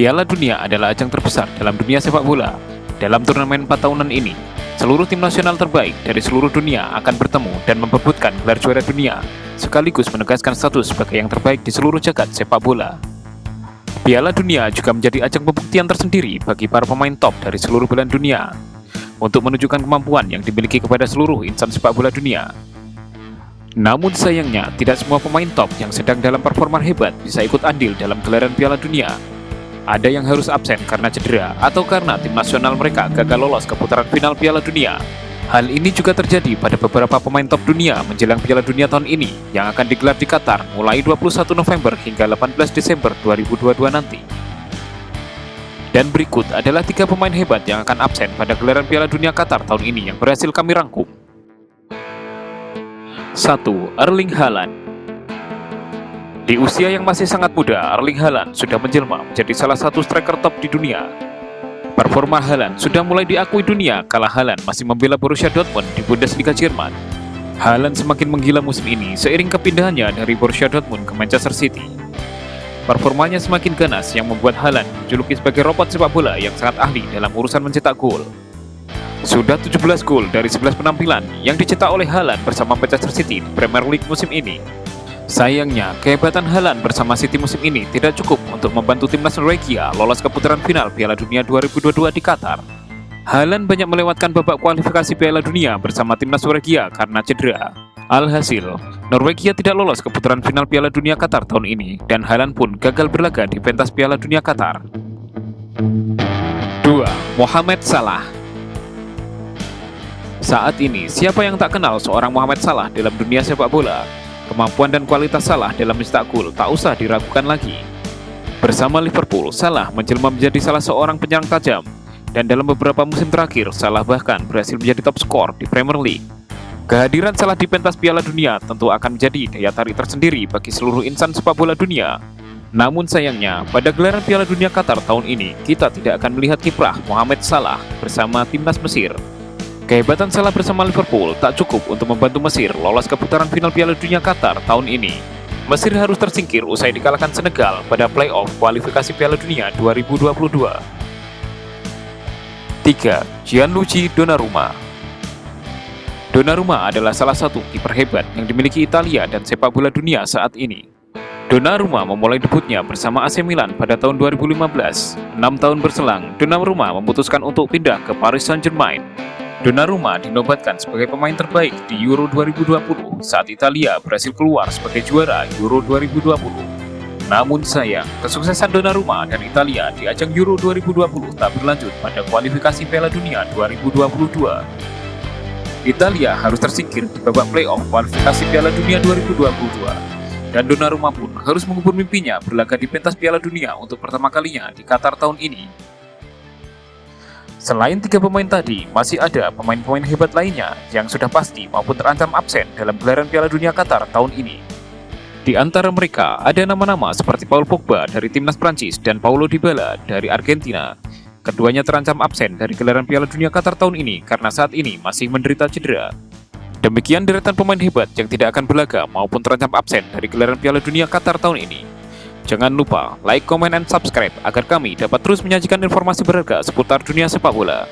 Piala Dunia adalah ajang terbesar dalam dunia sepak bola. Dalam turnamen 4 tahunan ini, seluruh tim nasional terbaik dari seluruh dunia akan bertemu dan memperebutkan gelar juara dunia, sekaligus menegaskan status sebagai yang terbaik di seluruh jagat sepak bola. Piala Dunia juga menjadi ajang pembuktian tersendiri bagi para pemain top dari seluruh belahan dunia untuk menunjukkan kemampuan yang dimiliki kepada seluruh insan sepak bola dunia. Namun sayangnya, tidak semua pemain top yang sedang dalam performa hebat bisa ikut andil dalam gelaran Piala Dunia. Ada yang harus absen karena cedera atau karena tim nasional mereka gagal lolos ke putaran final Piala Dunia. Hal ini juga terjadi pada beberapa pemain top dunia menjelang Piala Dunia tahun ini yang akan digelar di Qatar mulai 21 November hingga 18 Desember 2022 nanti. Dan berikut adalah 3 pemain hebat yang akan absen pada gelaran Piala Dunia Qatar tahun ini yang berhasil kami rangkum. 1. Erling Haaland. Di usia yang masih sangat muda, Erling Haaland sudah menjelma menjadi salah satu striker top di dunia. Performa Haaland sudah mulai diakui dunia kala Haaland masih membela Borussia Dortmund di Bundesliga Jerman. Haaland semakin menggila musim ini seiring kepindahannya dari Borussia Dortmund ke Manchester City. Performanya semakin ganas yang membuat Haaland dijuluki sebagai robot sepak bola yang sangat ahli dalam urusan mencetak gol. Sudah 17 gol dari 11 penampilan yang dicetak oleh Haaland bersama Manchester City di Premier League musim ini. Sayangnya, kehebatan Haaland bersama City musim ini tidak cukup untuk membantu timnas Norwegia lolos ke putaran final Piala Dunia 2022 di Qatar. Haaland banyak melewatkan babak kualifikasi Piala Dunia bersama timnas Norwegia karena cedera. Alhasil, Norwegia tidak lolos ke putaran final Piala Dunia Qatar tahun ini dan Haaland pun gagal berlaga di pentas Piala Dunia Qatar. 2. Mohamed Salah. Saat ini, siapa yang tak kenal seorang Mohamed Salah dalam dunia sepak bola? Kemampuan dan kualitas Salah dalam mencetak gol tak usah diragukan lagi. Bersama Liverpool, Salah menjelma menjadi salah seorang penyerang tajam, dan dalam beberapa musim terakhir, Salah bahkan berhasil menjadi top skor di Premier League. Kehadiran Salah di pentas Piala Dunia tentu akan menjadi daya tarik tersendiri bagi seluruh insan sepak bola dunia. Namun sayangnya, pada gelaran Piala Dunia Qatar tahun ini, kita tidak akan melihat kiprah Mohamed Salah bersama timnas Mesir. Kehebatan Salah bersama Liverpool tak cukup untuk membantu Mesir lolos ke putaran final Piala Dunia Qatar tahun ini. Mesir harus tersingkir usai dikalahkan Senegal pada playoff kualifikasi Piala Dunia 2022. 3. Gianluigi Donnarumma. Donnarumma adalah salah satu kiper hebat yang dimiliki Italia dan sepak bola dunia saat ini. Donnarumma memulai debutnya bersama AC Milan pada tahun 2015. 6 tahun berselang, Donnarumma memutuskan untuk pindah ke Paris Saint-Germain. Donnarumma dinobatkan sebagai pemain terbaik di Euro 2020 saat Italia berhasil keluar sebagai juara Euro 2020. Namun sayang, kesuksesan Donnarumma dan Italia di ajang Euro 2020 tak berlanjut pada kualifikasi Piala Dunia 2022. Italia harus tersingkir di babak playoff kualifikasi Piala Dunia 2022, dan Donnarumma pun harus mengubur mimpinya berlaga di pentas Piala Dunia untuk pertama kalinya di Qatar tahun ini. Selain 3 pemain tadi, masih ada pemain-pemain hebat lainnya yang sudah pasti maupun terancam absen dalam gelaran Piala Dunia Qatar tahun ini. Di antara mereka ada nama-nama seperti Paul Pogba dari timnas Prancis dan Paulo Dybala dari Argentina. Keduanya terancam absen dari gelaran Piala Dunia Qatar tahun ini karena saat ini masih menderita cedera. Demikian deretan pemain hebat yang tidak akan berlaga maupun terancam absen dari gelaran Piala Dunia Qatar tahun ini. Jangan lupa like, comment, and subscribe agar kami dapat terus menyajikan informasi berharga seputar dunia sepak bola.